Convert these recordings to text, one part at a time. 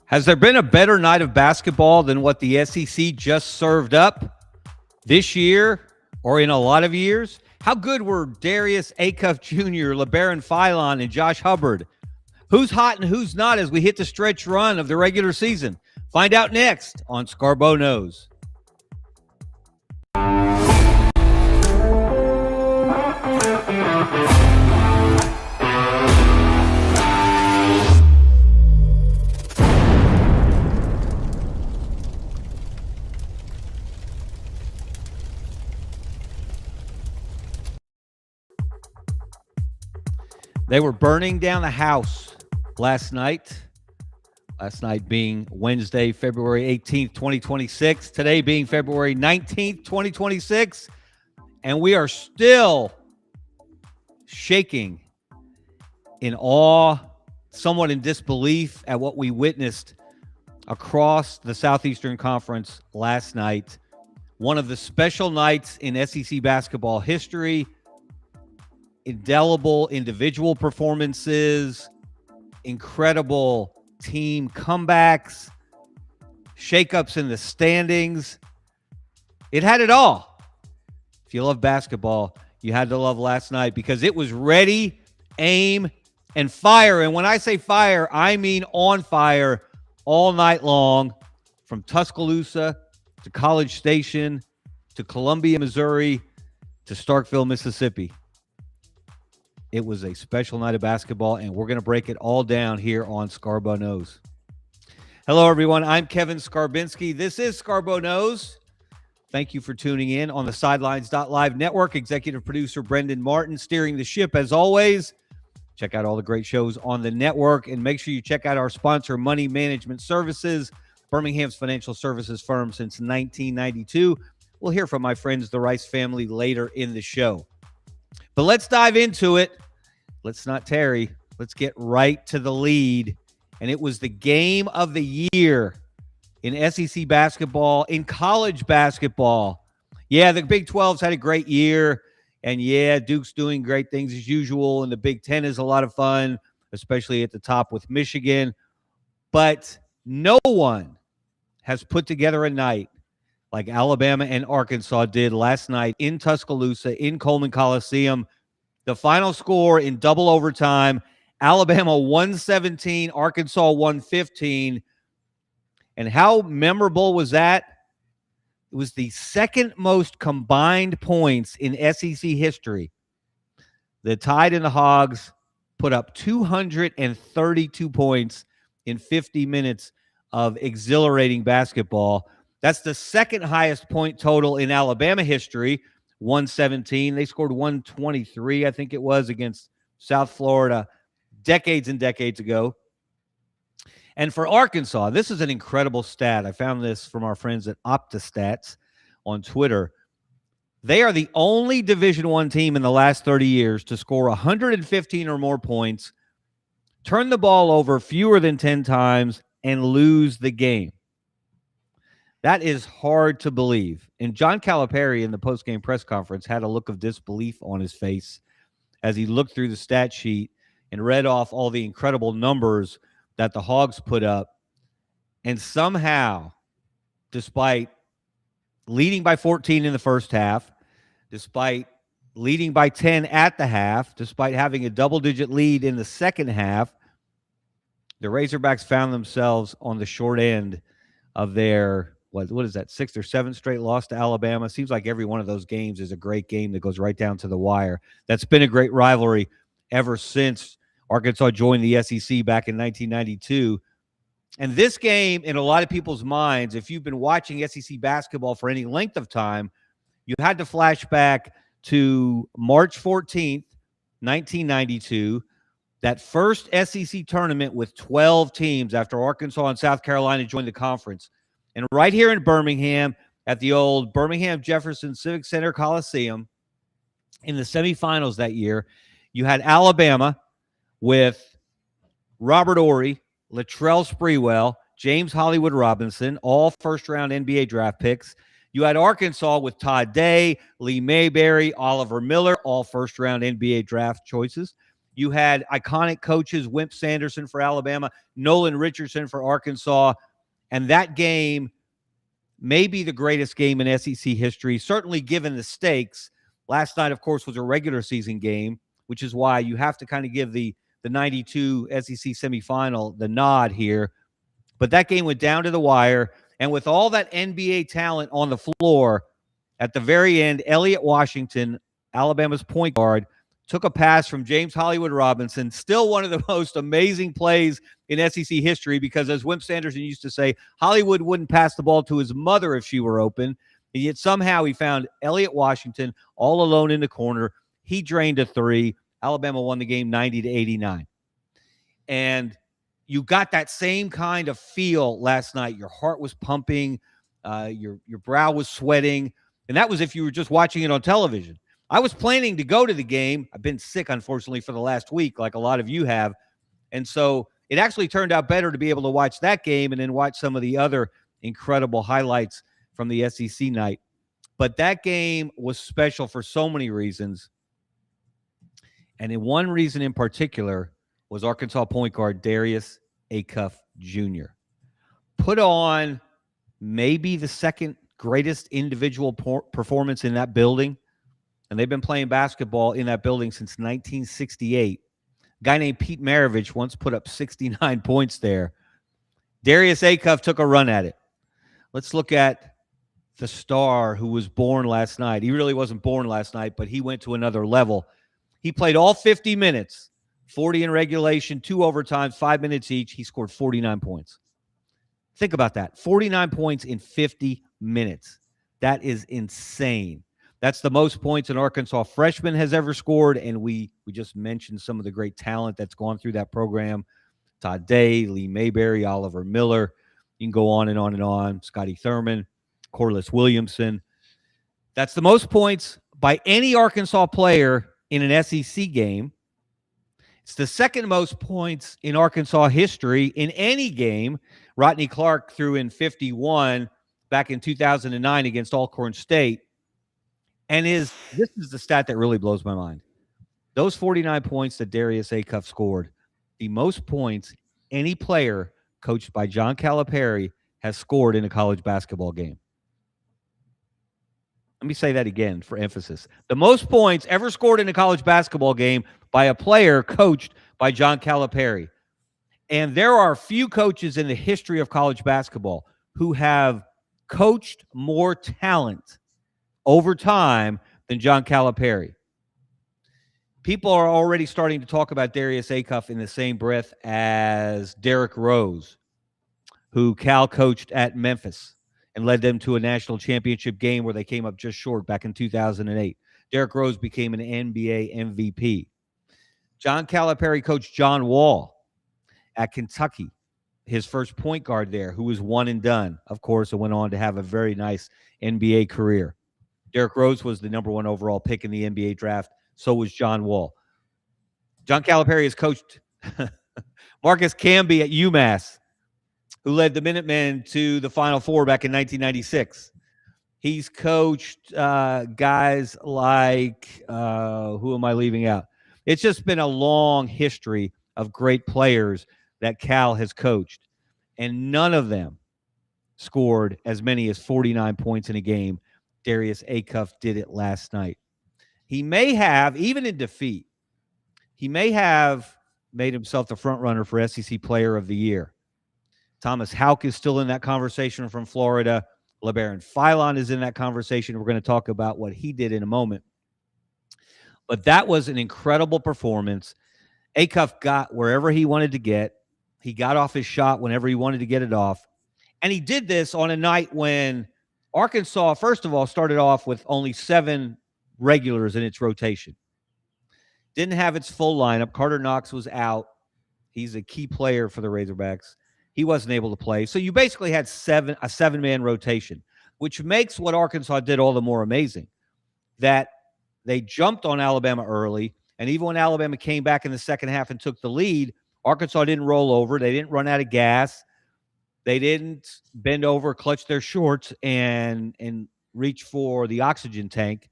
Has there been a better night of basketball than what the SEC just served up this year or in a lot of years? How good were Darius Acuff Jr., LeBaron Philon, and Josh Hubbard? Who's hot and who's not as we hit the stretch run of the regular season? Find out next on Scarbo Knows. They were burning down the house last night. Last night being Wednesday, February 18th, 2026. Today being February 19th, 2026. And we are still shaking in awe, somewhat in disbelief at what we witnessed across the Southeastern Conference last night. One of the special nights in SEC basketball history. Indelible individual performances, incredible team comebacks, shakeups in the standings. It had it all. If you love basketball, you had to love last night because it was ready, aim, and fire. And when I say fire, I mean on fire all night long, from Tuscaloosa to College Station to Columbia, Missouri to Starkville, Mississippi. It was a special night of basketball, and we're going to break it all down here on Scarbo Knows. Hello, everyone. I'm Kevin Scarbinsky. This is Scarbo Knows. Thank you for tuning in on the Sidelines.live network. Executive producer Brendan Martin steering the ship as always. Check out all the great shows on the network, and make sure you check out our sponsor, Money Management Services, Birmingham's financial services firm since 1992. We'll hear from my friends, the Rice family, later in the show. But let's dive into it. Let's not tarry. Let's get right to the lead. And it was the game of the year in SEC basketball, in college basketball. Yeah, the Big 12's had a great year. And yeah, Duke's doing great things as usual. And the Big 10 is a lot of fun, especially at the top with Michigan. But no one has put together a night like Alabama and Arkansas did last night in Tuscaloosa, in Coleman Coliseum. The final score in double overtime, Alabama 117, Arkansas 115. And how memorable was that? It was the second most combined points in SEC history. The Tide and the Hogs put up 232 points in 50 minutes of exhilarating basketball. That's the second highest point total in Alabama history, 117. They scored 123, I think it was, against South Florida decades and decades ago. And for Arkansas, this is an incredible stat. I found this from our friends at OptaStats on Twitter. They are the only Division I team in the last 30 years to score 115 or more points, turn the ball over fewer than 10 times, and lose the game. That is hard to believe. And John Calipari in the postgame press conference had a look of disbelief on his face as he looked through the stat sheet and read off all the incredible numbers that the Hogs put up. And somehow, despite leading by 14 in the first half, despite leading by 10 at the half, despite having a double-digit lead in the second half, the Razorbacks found themselves on the short end of their what is that, 6th or 7th straight loss to Alabama. Seems like every one of those games is a great game that goes right down to the wire. That's been a great rivalry ever since Arkansas joined the SEC back in 1992. And this game, in a lot of people's minds, if you've been watching SEC basketball for any length of time, you had to flash back to March 14th, 1992, that first SEC tournament with 12 teams after Arkansas and South Carolina joined the conference. And right here in Birmingham, at the old Birmingham Jefferson Civic Center Coliseum, in the semifinals that year, you had Alabama with Robert Horry, Latrell Sprewell, James Hollywood Robinson, all first-round NBA draft picks. You had Arkansas with Todd Day, Lee Mayberry, Oliver Miller, all first-round NBA draft choices. You had iconic coaches, Wimp Sanderson for Alabama, Nolan Richardson for Arkansas. And that game may be the greatest game in SEC history, certainly given the stakes. Last night, of course, was a regular season game, which is why you have to kind of give the 92 SEC semifinal the nod here. But that game went down to the wire. And with all that NBA talent on the floor, at the very end, Elliot Washington, Alabama's point guard, took a pass from James Hollywood Robinson, still one of the most amazing plays in SEC history because, as Wimp Sanderson used to say, Hollywood wouldn't pass the ball to his mother if she were open. And yet somehow he found Elliot Washington all alone in the corner. He drained a three. Alabama won the game 90-89. And you got that same kind of feel last night. Your heart was pumping. Your brow was sweating. And that was if you were just watching it on television. I was planning to go to the game. I've been sick, unfortunately, for the last week, like a lot of you have. And so it actually turned out better to be able to watch that game and then watch some of the other incredible highlights from the SEC night. But that game was special for so many reasons. And in one reason in particular was Arkansas point guard Darius Acuff Jr. Put on maybe the second greatest individual performance in that building. And they've been playing basketball in that building since 1968. A guy named Pete Maravich once put up 69 points there. Darius Acuff took a run at it. Let's look at the star who was born last night. He really wasn't born last night, but he went to another level. He played all 50 minutes, 40 in regulation, 2 overtimes, 5 minutes each. He scored 49 points. Think about that. 49 points in 50 minutes. That is insane. That's the most points an Arkansas freshman has ever scored, and we just mentioned some of the great talent that's gone through that program. Todd Day, Lee Mayberry, Oliver Miller. You can go on and on and on. Scotty Thurman, Corliss Williamson. That's the most points by any Arkansas player in an SEC game. It's the second most points in Arkansas history in any game. Rodney Clark threw in 51 back in 2009 against Alcorn State. And this is the stat that really blows my mind. Those 49 points that Darius Acuff scored, the most points any player coached by John Calipari has scored in a college basketball game. Let me say that again for emphasis. The most points ever scored in a college basketball game by a player coached by John Calipari. And there are few coaches in the history of college basketball who have coached more talent over time than John Calipari. People are already starting to talk about Darius Acuff in the same breath as Derrick Rose, who Cal coached at Memphis and led them to a national championship game where they came up just short back in 2008. Derrick Rose became an NBA MVP. John Calipari coached John Wall at Kentucky, his first point guard there, who was one and done, of course, and went on to have a very nice NBA career. Derrick Rose was the number 1 overall pick in the NBA draft. So was John Wall. John Calipari has coached Marcus Camby at UMass, who led the Minutemen to the Final Four back in 1996. He's coached guys like, who am I leaving out? It's just been a long history of great players that Cal has coached, and none of them scored as many as 49 points in a game. Darius Acuff did it last night. He may have, even in defeat, he may have made himself the front runner for SEC Player of the Year. Thomas Houck is still in that conversation from Florida. LeBaron Philon is in that conversation. We're going to talk about what he did in a moment. But that was an incredible performance. Acuff got wherever he wanted to get. He got off his shot whenever he wanted to get it off. And he did this on a night when Arkansas, first of all, started off with only 7 regulars in its rotation. Didn't have its full lineup. Carter Knox was out. He's a key player for the Razorbacks. He wasn't able to play. So you basically had a 7-man rotation, which makes what Arkansas did all the more amazing. That they jumped on Alabama early, and even when Alabama came back in the second half and took the lead, Arkansas didn't roll over. They didn't run out of gas. They didn't bend over, clutch their shorts, and reach for the oxygen tank.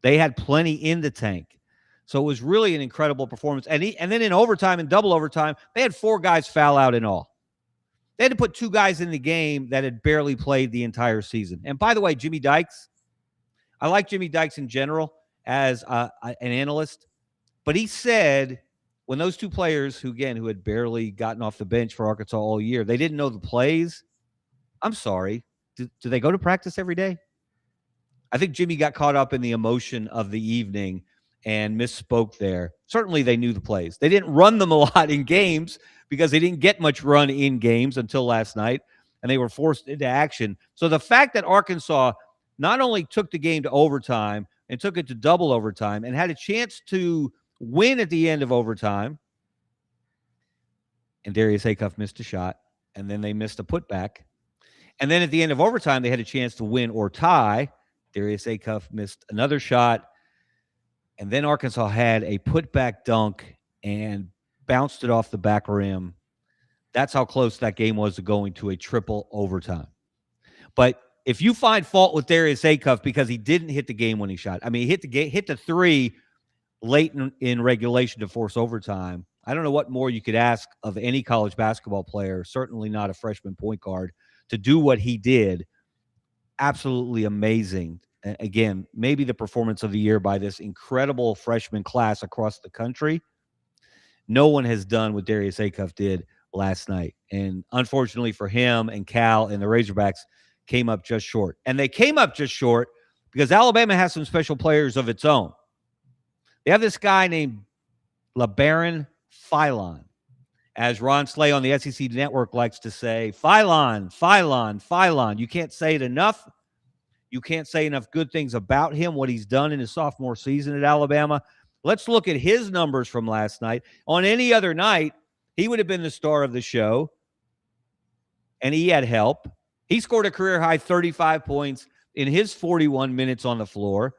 They had plenty in the tank. So it was really an incredible performance. And then in overtime and double overtime, they had 4 guys foul out in all. They had to put 2 guys in the game that had barely played the entire season. And by the way, Jimmy Dykes, I like Jimmy Dykes in general as an analyst, but he said when those 2 players who had barely gotten off the bench for Arkansas all year, they didn't know the plays. I'm sorry. Do they go to practice every day? I think Jimmy got caught up in the emotion of the evening and misspoke there. Certainly they knew the plays. They didn't run them a lot in games because they didn't get much run in games until last night, and they were forced into action. So the fact that Arkansas not only took the game to overtime and took it to double overtime and had a chance to win at the end of overtime, and Darius Acuff missed a shot, and then they missed a putback. And then at the end of overtime, they had a chance to win or tie. Darius Acuff missed another shot. And then Arkansas had a putback dunk and bounced it off the back rim. That's how close that game was to going to a triple overtime. But if you find fault with Darius Acuff because he didn't hit the game-winning shot, I mean, he hit the 3 late in regulation to force overtime. I don't know what more you could ask of any college basketball player, certainly not a freshman point guard, to do what he did. Absolutely amazing. Again, maybe the performance of the year by this incredible freshman class across the country. No one has done what Darius Acuff did last night. And unfortunately for him and Cal and the Razorbacks came up just short. And they came up just short because Alabama has some special players of its own. They have this guy named LeBaron Philon. As Ron Slay on the SEC Network likes to say, Philon, Philon, Philon. You can't say it enough. You can't say enough good things about him, what he's done in his sophomore season at Alabama. Let's look at his numbers from last night. On any other night, he would have been the star of the show, and he had help. He scored a career-high 35 points in his 41 minutes on the floor.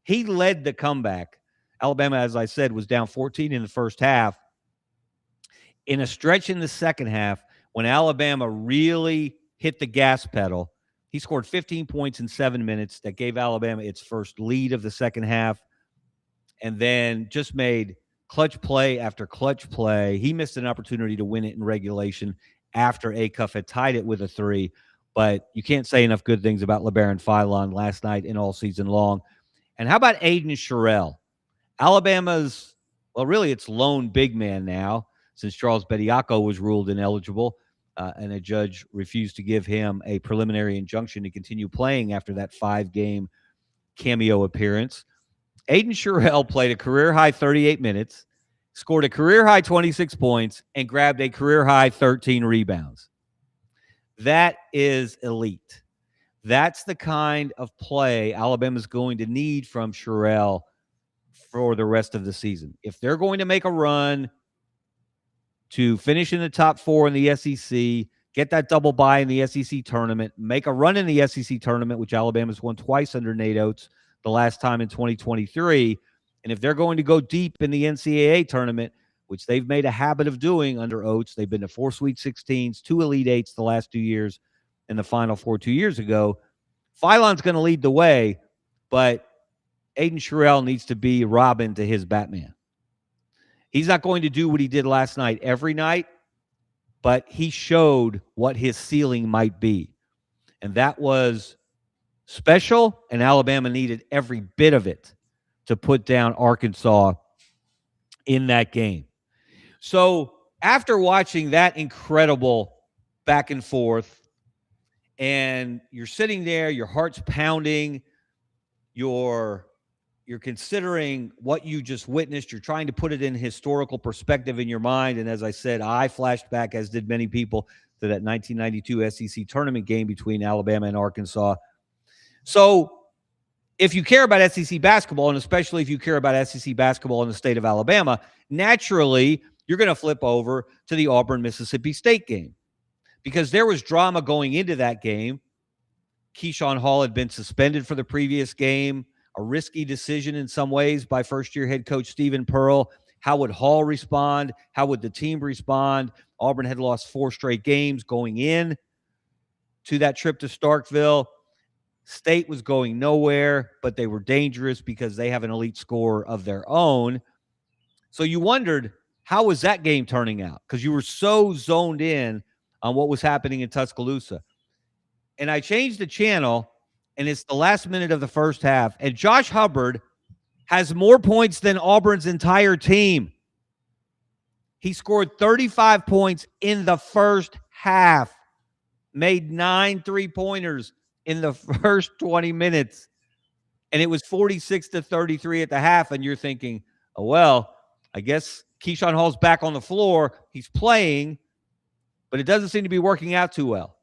He led the comeback. Alabama, as I said, was down 14 in the first half. In a stretch in the second half, when Alabama really hit the gas pedal, he scored 15 points in 7 minutes. That gave Alabama its first lead of the second half, and then just made clutch play after clutch play. He missed an opportunity to win it in regulation after Acuff had tied it with a 3, but you can't say enough good things about LeBaron Philon last night and all season long. And how about Aiden Sherrill? Alabama's, well, really its lone big man now, since Charles Bediako was ruled ineligible. And a judge refused to give him a preliminary injunction to continue playing after that 5-game cameo appearance. Aiden Sherrill played a career-high 38 minutes, scored a career-high 26 points, and grabbed a career-high 13 rebounds. That is elite. That's the kind of play Alabama's going to need from Sherrill for the rest of the season. If they're going to make a run to finish in the top 4 in the SEC, get that double bye in the SEC tournament, make a run in the SEC tournament, which Alabama's won twice under Nate Oates, the last time in 2023. And if they're going to go deep in the NCAA tournament, which they've made a habit of doing under Oates, they've been to 4 Sweet 16s, 2 Elite 8s the last 2 years, and the Final Four 2 years ago. Philon's going to lead the way, but Aiden Sherrill needs to be Robin to his Batman. He's not going to do what he did last night every night, but he showed what his ceiling might be. And that was special, and Alabama needed every bit of it to put down Arkansas in that game. So after watching that incredible back and forth, and you're sitting there, your heart's pounding, you're considering what you just witnessed. You're trying to put it in historical perspective in your mind. And as I said, I flashed back, as did many people, to that 1992 SEC tournament game between Alabama and Arkansas. So if you care about SEC basketball, and especially if you care about SEC basketball in the state of Alabama, naturally, you're going to flip over to the Auburn-Mississippi State game because there was drama going into that game. Keyshawn Hall had been suspended for the previous game. A risky decision in some ways by first-year head coach Stephen Pearl. How would Hall respond? How would the team respond? Auburn had lost 4 straight games going in to that trip to Starkville. State was going nowhere, but they were dangerous because they have an elite scorer of their own. So you wondered, how was that game turning out? Because you were so zoned in on what was happening in Tuscaloosa. And I changed the channel, and it's the last minute of the first half, and Josh Hubbard has more points than Auburn's entire team. He scored 35 points in the first half, made 9 3-pointers in the first 20 minutes, and it was 46-33 at the half, and you're thinking, oh, well, I guess Keyshawn Hall's back on the floor. He's playing, but it doesn't seem to be working out too well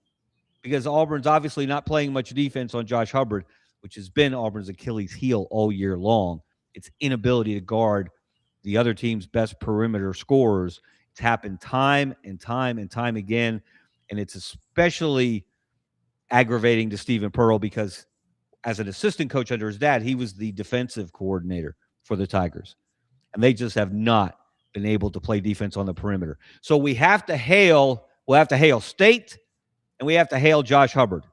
because Auburn's obviously not playing much defense on Josh Hubbard, which has been Auburn's Achilles heel all year long. Its inability to guard the other team's best perimeter scorers. It's happened time and time and time again, and it's especially aggravating to Stephen Pearl because as an assistant coach under his dad, he was the defensive coordinator for the Tigers, and they just have not been able to play defense on the perimeter. So we'll have to hail State, and we have to hail Josh Hubbard.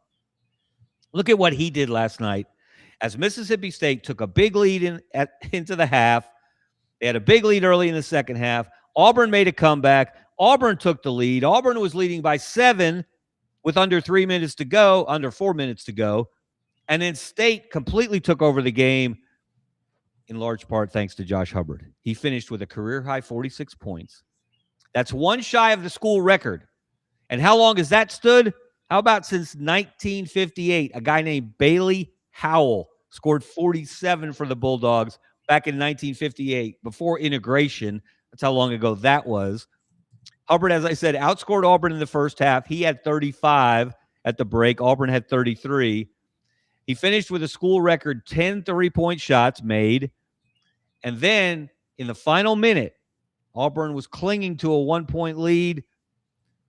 Look at what he did last night as Mississippi State took a big lead into the half. They had a big lead early in the second half. Auburn made a comeback. Auburn took the lead. Auburn was leading by 7 with under 4 minutes to go. And then State completely took over the game, in large part thanks to Josh Hubbard. He finished with a career-high 46 points. That's one shy of the school record. And how long has that stood? How about since 1958? A guy named Bailey Howell scored 47 for the Bulldogs back in 1958, before integration. That's how long ago that was. Hubbard, as I said, outscored Auburn in the first half. He had 35 at the break. Auburn had 33. He finished with a school record 10 3-point shots made. And then in the final minute, Auburn was clinging to a 1-point lead.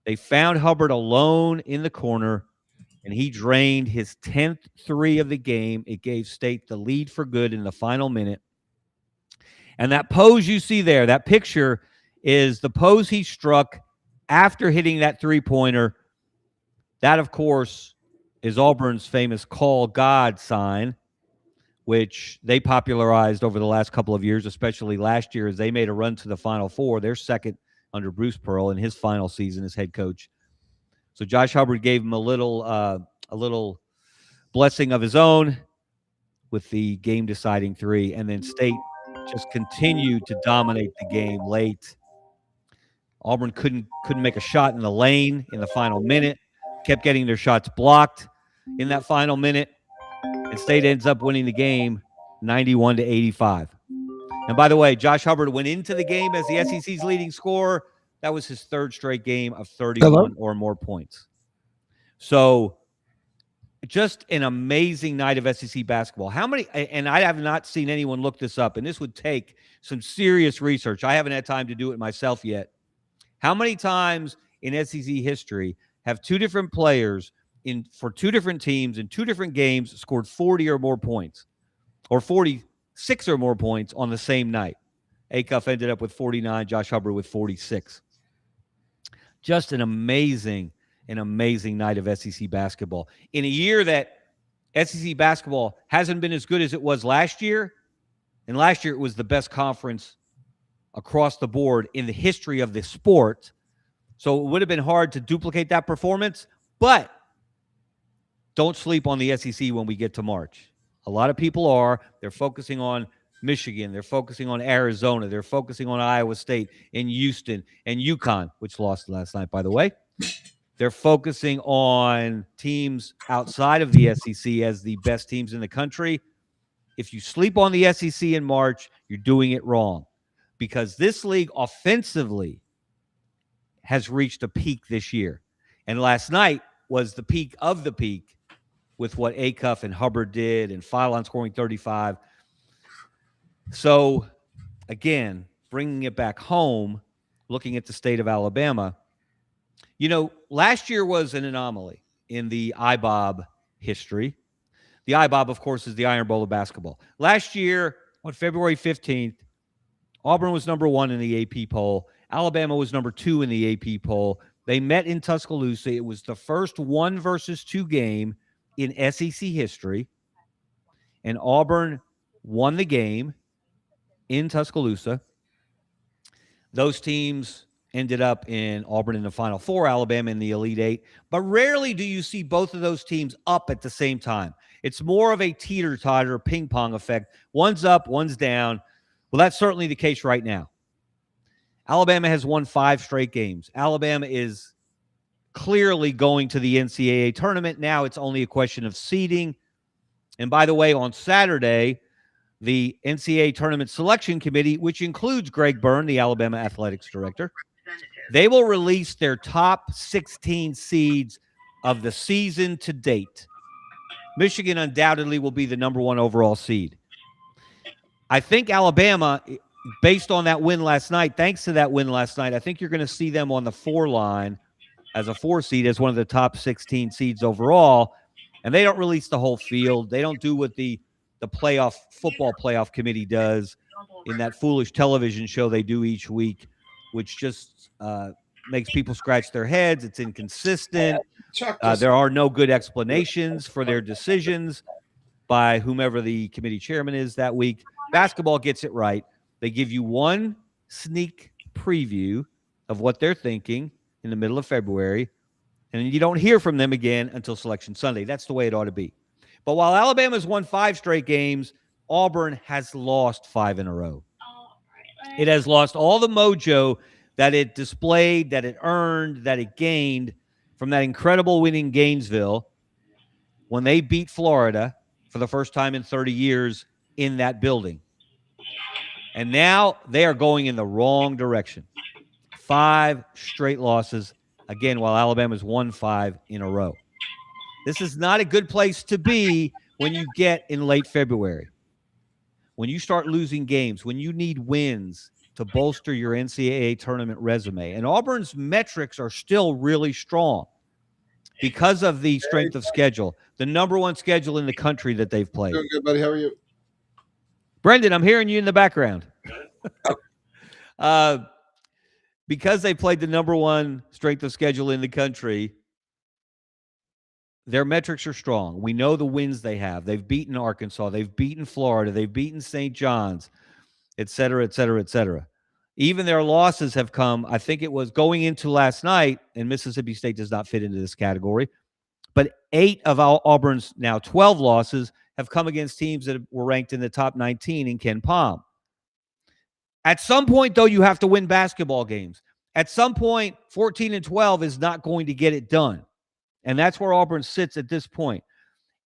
They found Hubbard alone in the corner, and he drained his 10th 3 of the game. It gave State the lead for good in the final minute. And that pose you see there, that picture, is the pose he struck after hitting that 3-pointer. That, of course, is Auburn's famous Call God sign, which they popularized over the last couple of years, especially last year as they made a run to the Final Four. They're second under Bruce Pearl in his final season as head coach. So Josh Hubbard gave him a little blessing of his own with the game-deciding 3, and then State just continued to dominate the game late. Auburn couldn't make a shot in the lane in the final minute, kept getting their shots blocked in that final minute, and State ends up winning the game 91-85. And by the way, Josh Hubbard went into the game as the SEC's leading scorer. That was his 3rd straight game of 31 or more points. So just an amazing night of SEC basketball. How many, and I have not seen anyone look this up, and this would take some serious research. I haven't had time to do it myself yet. How many times in SEC history have 2 different players for 2 different teams in 2 different games scored 40 or more points, or 46 or more points on the same night? Acuff ended up with 49, Josh Hubbard with 46. Just an amazing night of SEC basketball. In a year that SEC basketball hasn't been as good as it was last year, and last year it was the best conference across the board in the history of the sport. So it would have been hard to duplicate that performance, but don't sleep on the SEC when we get to March. A lot of people are. They're focusing on Michigan. They're focusing on Arizona. They're focusing on Iowa State and Houston and UConn, which lost last night, by the way. They're focusing on teams outside of the SEC as the best teams in the country. If you sleep on the SEC in March, you're doing it wrong, because this league offensively has reached a peak this year. And last night was the peak of the peak with what Acuff and Hubbard did, and Philon scoring 35. So, again, bringing it back home, looking at the state of Alabama, last year was an anomaly in the IBOB history. The IBOB, of course, is the Iron Bowl of basketball. Last year, on February 15th, Auburn was number 1 in the AP poll. Alabama was number 2 in the AP poll. They met in Tuscaloosa. It was the first 1-versus-2 game in SEC history, and Auburn won the game in Tuscaloosa. Those teams ended up in Auburn in the Final Four, Alabama in the Elite Eight. But rarely do you see both of those teams up at the same time. It's more of a teeter-totter ping-pong effect. One's up, one's down. Well, that's certainly the case right now. Alabama has won 5 straight games. Alabama is clearly going to the NCAA tournament. Now it's only a question of seeding. And by the way, on Saturday, the NCAA Tournament Selection Committee, which includes Greg Byrne, the Alabama Athletics Director, they will release their top 16 seeds of the season to date. Michigan undoubtedly will be the number 1 overall seed. I think Alabama, based on that win last night, thanks to that win last night, I think you're going to see them on the 4 line as a 4 seed, as one of the top 16 seeds overall. And they don't release the whole field. They don't do what the football playoff committee does in that foolish television show they do each week, which just makes people scratch their heads. It's inconsistent. There are no good explanations for their decisions by whomever the committee chairman is that week. Basketball gets it right. They give you one sneak preview of what they're thinking in the middle of February, and you don't hear from them again until Selection Sunday. That's the way it ought to be. But while Alabama's won 5 straight games, Auburn has lost 5 in a row. It has lost all the mojo that it displayed, that it earned, that it gained from that incredible win in Gainesville when they beat Florida for the first time in 30 years in that building. And now they are going in the wrong direction. 5 straight losses, again, while Alabama's won 5 in a row. This is not a good place to be when you get in late February. When you start losing games, when you need wins to bolster your NCAA tournament resume. And Auburn's metrics are still really strong because of the strength of schedule, the number 1 schedule in the country that they've played. Doing good, buddy. How are you? Brendan, I'm hearing you in the background. Because they played the number 1 strength of schedule in the country, their metrics are strong. We know the wins they have. They've beaten Arkansas. They've beaten Florida. They've beaten St. John's, et cetera, et cetera, et cetera. Even their losses have come, I think it was going into last night, and Mississippi State does not fit into this category, but 8 of Auburn's now 12 losses have come against teams that were ranked in the top 19 in Ken Pom. At some point, though, you have to win basketball games. At some point, 14-12 is not going to get it done. And that's where Auburn sits at this point.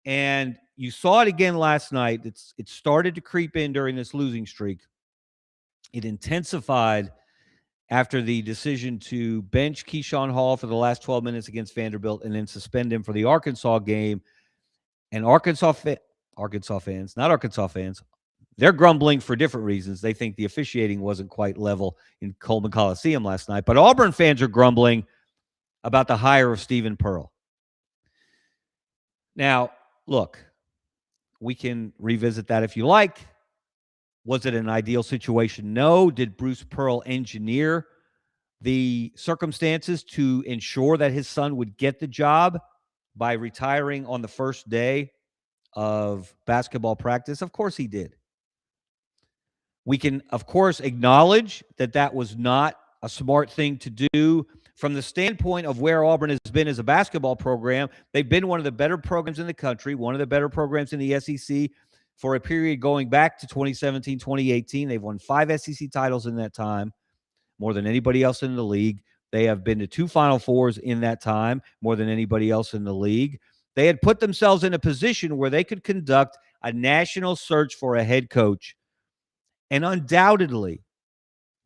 And you saw it again last night. It started to creep in during this losing streak. It intensified after the decision to bench Keyshawn Hall for the last 12 minutes against Vanderbilt and then suspend him for the Arkansas game. And Arkansas fans, they're grumbling for different reasons. They think the officiating wasn't quite level in Coleman Coliseum last night. But Auburn fans are grumbling about the hire of Stephen Pearl. Now, look, we can revisit that if you like. Was it an ideal situation? No. Did Bruce Pearl engineer the circumstances to ensure that his son would get the job by retiring on the first day of basketball practice? Of course he did. We can, of course, acknowledge that that was not a smart thing to do from the standpoint of where Auburn has been as a basketball program. They've been one of the better programs in the country, one of the better programs in the SEC for a period going back to 2017, 2018. They've won 5 SEC titles in that time, more than anybody else in the league. They have been to 2 Final Fours in that time, more than anybody else in the league. They had put themselves in a position where they could conduct a national search for a head coach. And undoubtedly,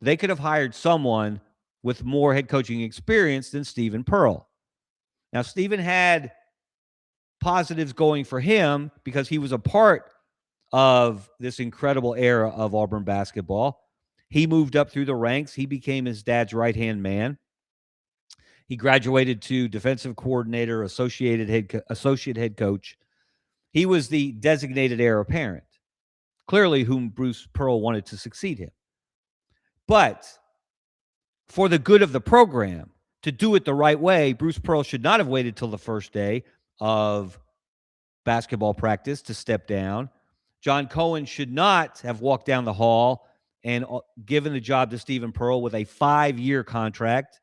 they could have hired someone with more head coaching experience than Stephen Pearl. Now, Stephen had positives going for him because he was a part of this incredible era of Auburn basketball. He moved up through the ranks. He became his dad's right-hand man. He graduated to defensive coordinator, associate head coach. He was the designated heir apparent, clearly whom Bruce Pearl wanted to succeed him. But for the good of the program, to do it the right way, Bruce Pearl should not have waited till the first day of basketball practice to step down. John Cohen should not have walked down the hall and given the job to Stephen Pearl with a 5-year contract.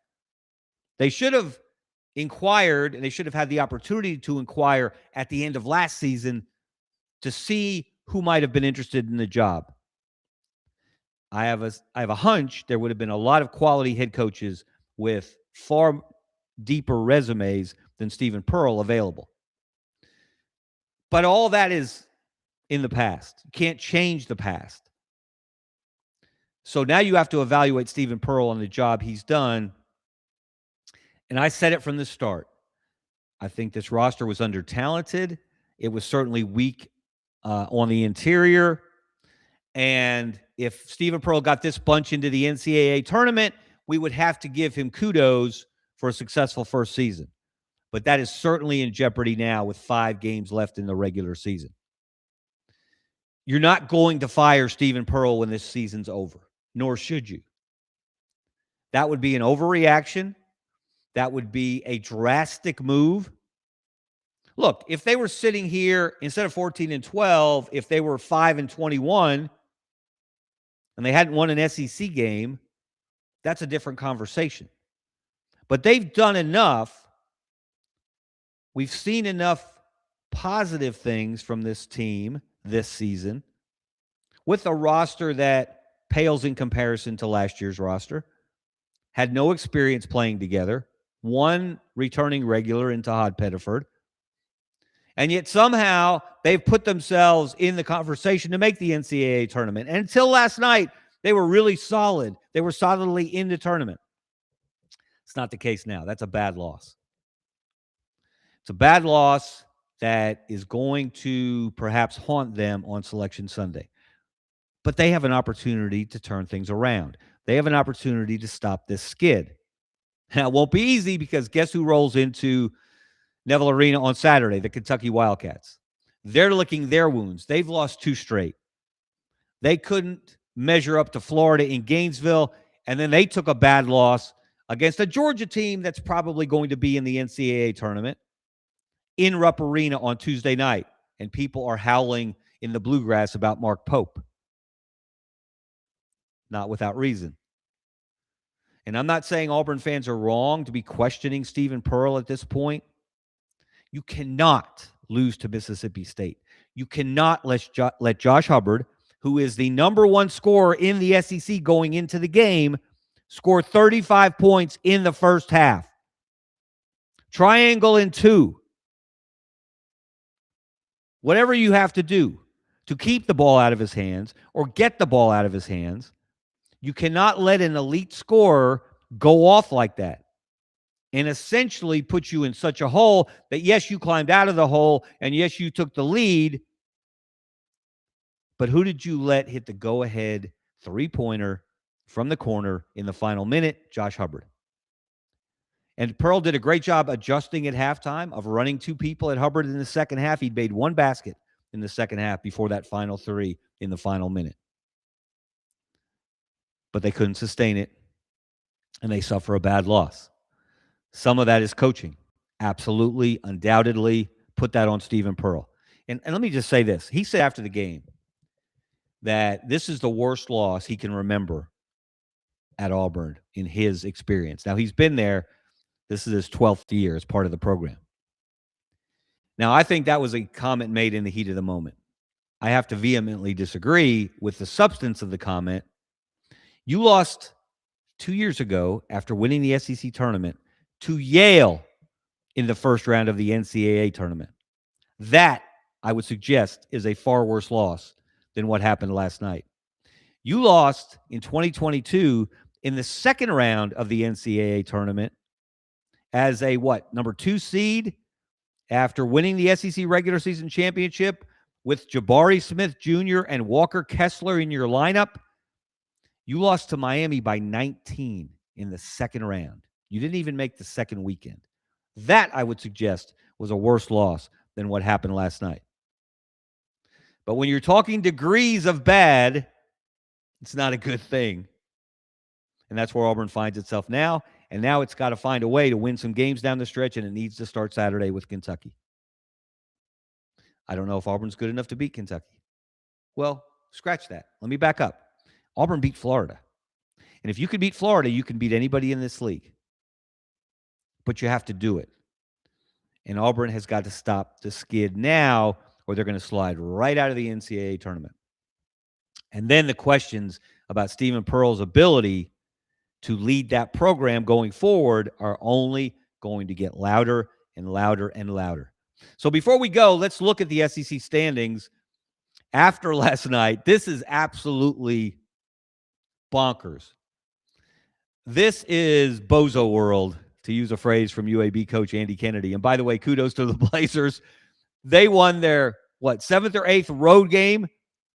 They should have inquired, and they should have had the opportunity to inquire at the end of last season to see who might have been interested in the job. I have a hunch there would have been a lot of quality head coaches with far deeper resumes than Stephen Pearl available. But all that is in the past. You can't change the past. So now you have to evaluate Stephen Pearl on the job he's done. And I said it from the start. I think this roster was under-talented. It was certainly weak on the interior. And if Stephen Pearl got this bunch into the NCAA tournament, we would have to give him kudos for a successful first season. But that is certainly in jeopardy now with 5 games left in the regular season. You're not going to fire Stephen Pearl when this season's over, nor should you. That would be an overreaction. That would be a drastic move. Look, if they were sitting here instead of 14-12, if they were 5-21 and they hadn't won an SEC game, that's a different conversation. But they've done enough. We've seen enough positive things from this team this season with a roster that pales in comparison to last year's roster, had no experience playing together, one returning regular into Todd Pettiford, and yet somehow they've put themselves in the conversation to make the NCAA tournament. And until last night, they were really solid. They were solidly in the tournament. It's not the case now. That's a bad loss. It's a bad loss that is going to perhaps haunt them on Selection Sunday. But they have an opportunity to turn things around. They have an opportunity to stop this skid. Now, it won't be easy because guess who rolls into Neville Arena on Saturday? The Kentucky Wildcats. They're licking their wounds. They've lost 2 straight. They couldn't measure up to Florida in Gainesville, and then they took a bad loss against a Georgia team that's probably going to be in the NCAA tournament in Rupp Arena on Tuesday night, and people are howling in the bluegrass about Mark Pope. Not without reason. And I'm not saying Auburn fans are wrong to be questioning Stephen Pearl at this point. You cannot lose to Mississippi State. You cannot let Josh Hubbard, who is the #1 scorer in the SEC going into the game, score 35 points in the first half. Triangle in 2. Whatever you have to do to keep the ball out of his hands or get the ball out of his hands, you cannot let an elite scorer go off like that and essentially put you in such a hole that, yes, you climbed out of the hole and, yes, you took the lead, but who did you let hit the go-ahead 3-pointer from the corner in the final minute? Josh Hubbard. And Pearl did a great job adjusting at halftime of running 2 people at Hubbard in the second half. He'd made 1 basket in the second half before that final 3 in the final minute. But they couldn't sustain it, and they suffer a bad loss. Some of that is coaching. Absolutely, undoubtedly, put that on Stephen Pearl. And let me just say this. He said after the game that this is the worst loss he can remember at Auburn in his experience. Now, he's been there. This is his 12th year as part of the program. Now, I think that was a comment made in the heat of the moment. I have to vehemently disagree with the substance of the comment. You lost 2 years ago after winning the SEC tournament to Yale in the first round of the NCAA tournament. That, I would suggest, is a far worse loss than what happened last night. You lost in 2022 in the second round of the NCAA tournament as a, number 2 seed after winning the SEC regular season championship with Jabari Smith Jr. and Walker Kessler in your lineup. You lost to Miami by 19 in the second round. You didn't even make the second weekend. That, I would suggest, was a worse loss than what happened last night. But when you're talking degrees of bad, it's not a good thing. And that's where Auburn finds itself now. And now it's got to find a way to win some games down the stretch, and it needs to start Saturday with Kentucky. I don't know if Auburn's good enough to beat Kentucky. Well, scratch that. Let me back up. Auburn beat Florida. And if you can beat Florida, you can beat anybody in this league. But you have to do it. And Auburn has got to stop the skid now, or they're going to slide right out of the NCAA tournament. And then the questions about Stephen Pearl's ability to lead that program going forward are only going to get louder and louder and louder. So before we go, let's look at the SEC standings after last night. This is absolutely bonkers. This is bozo world, to use a phrase from UAB coach Andy Kennedy. And by the way, kudos to the Blazers. They won their, 7th or 8th road game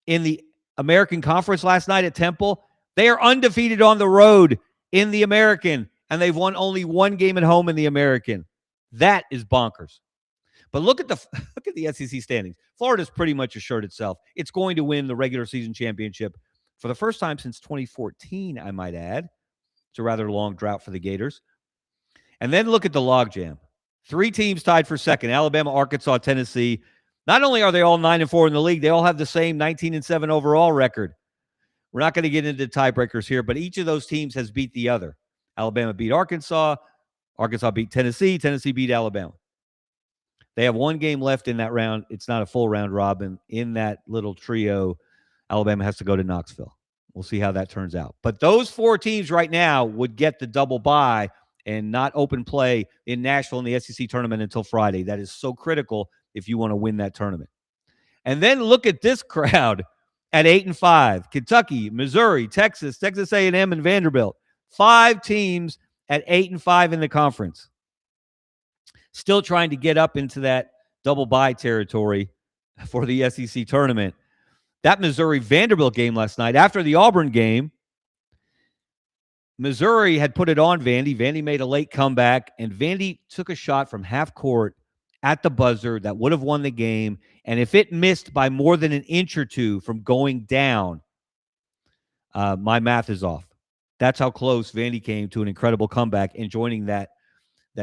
in the American Conference last night at Temple. They are undefeated on the road in the American, and they've won only one game at home in the American. That is bonkers. But look at the SEC standings. Florida's pretty much assured itself. It's going to win the regular season championship for the first time since 2014, I might add. It's a rather long drought for the Gators. And then look at the logjam. 3 teams tied for second: Alabama, Arkansas, Tennessee. Not only are they all 9-4 in the league, they all have the same 19-7 overall record. We're not going to get into tiebreakers here, but each of those teams has beat the other. Alabama beat Arkansas. Arkansas beat Tennessee. Tennessee beat Alabama. They have one game left in that round. It's not a full round robin. In that little trio, Alabama has to go to Knoxville. We'll see how that turns out. But those 4 teams right now would get the double bye and not open play in Nashville in the SEC tournament until Friday. That is so critical if you want to win that tournament. And then look at this crowd at 8-5. Kentucky, Missouri, Texas, Texas A&M, and Vanderbilt. 5 teams at 8-5 in the conference. Still trying to get up into that double bye territory for the SEC tournament. That Missouri-Vanderbilt game last night, after the Auburn game, Missouri had put it on Vandy. Vandy made a late comeback, and Vandy took a shot from half court at the buzzer that would have won the game. And if it missed by more than an inch or two from going down, my math is off. That's how close Vandy came to an incredible comeback and joining that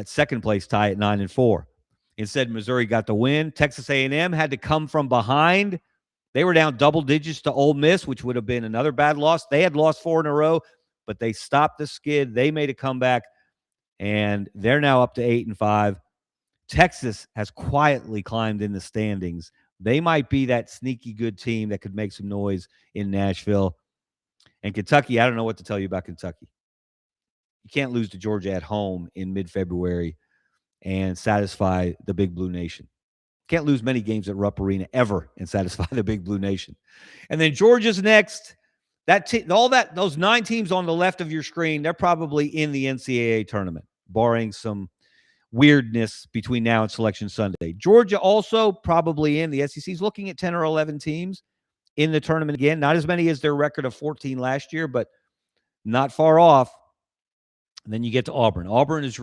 second place tie at 9-4. Instead, Missouri got the win. Texas A&M had to come from behind. They were down double digits to Ole Miss, which would have been another bad loss. They had lost 4 in a row, but they stopped the skid. They made a comeback, and they're now up to 8-5. Texas has quietly climbed in the standings. They might be that sneaky good team that could make some noise in Nashville. And Kentucky, I don't know what to tell you about Kentucky. You can't lose to Georgia at home in mid-February and satisfy the Big Blue Nation. Can't lose many games at Rupp Arena ever and satisfy the Big Blue Nation. And then Georgia's next. Those 9 teams on the left of your screen, they're probably in the NCAA tournament, barring some weirdness between now and Selection Sunday. Georgia also probably in. The SEC's looking at 10 or 11 teams in the tournament again. Not as many as their record of 14 last year, but not far off. And then you get to Auburn. Auburn is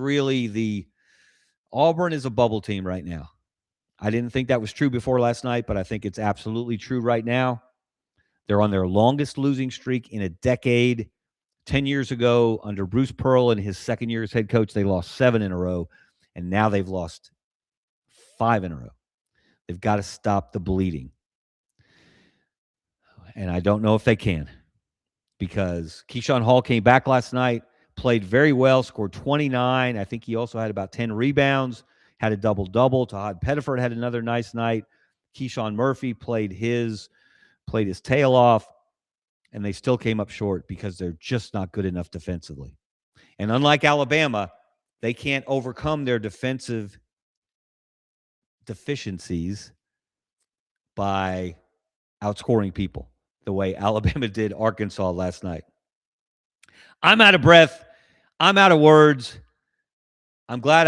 a bubble team right now. I didn't think that was true before last night, but I think it's absolutely true right now. They're on their longest losing streak in a decade. 10 years ago, under Bruce Pearl and his second year as head coach, they lost 7 in a row, and now they've lost 5 in a row. They've got to stop the bleeding. And I don't know if they can, because Keyshawn Hall came back last night, played very well, scored 29. I think he also had about 10 rebounds, had a double-double. Todd Pettiford had another nice night. Keyshawn Murphy played his tail off, and they still came up short because they're just not good enough defensively. And unlike Alabama, they can't overcome their defensive deficiencies by outscoring people the way Alabama did Arkansas last night. I'm out of breath. I'm out of words. I'm glad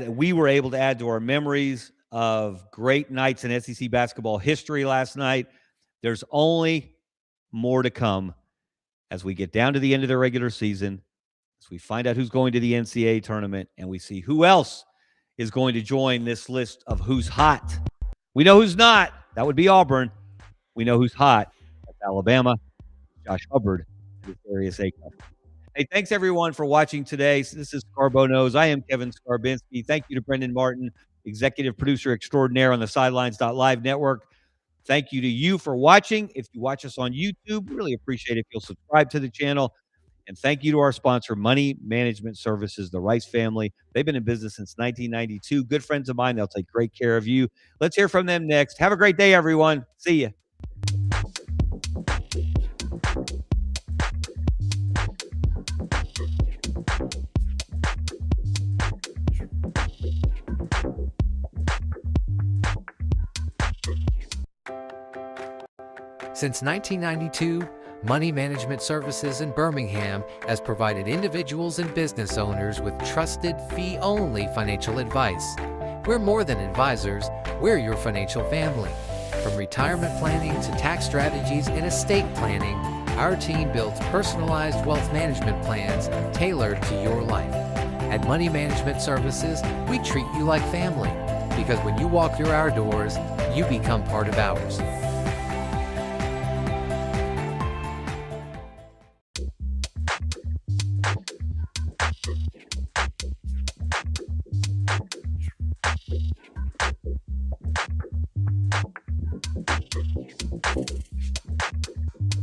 we were able to add to our memories of great nights in SEC basketball history last night. There's only more to come as we get down to the end of the regular season, as we find out who's going to the NCAA tournament, and we see who else is going to join this list of who's hot. We know who's not. That would be Auburn. We know who's hot. That's Alabama, Josh Hubbard, and Darius Acuff. Hey, thanks everyone for watching today. This is Scarbo Knows. I am Kevin Scarbinsky. Thank you to Brendan Martin executive producer extraordinaire on the Sidelines.live network. Thank you to you for watching. If you watch us on YouTube, really appreciate it if you'll subscribe to the channel. And thank you to our sponsor, Money Management Services, the Rice family. They've been in business since 1992. Good friends of mine. They'll take great care of you. Let's hear from them next. Have a great day, everyone. See you. Since 1992, Money Management Services in Birmingham has provided individuals and business owners with trusted, fee-only financial advice. We're more than advisors, we're your financial family. From retirement planning to tax strategies and estate planning, our team builds personalized wealth management plans tailored to your life. At Money Management Services, we treat you like family, because when you walk through our doors, you become part of ours.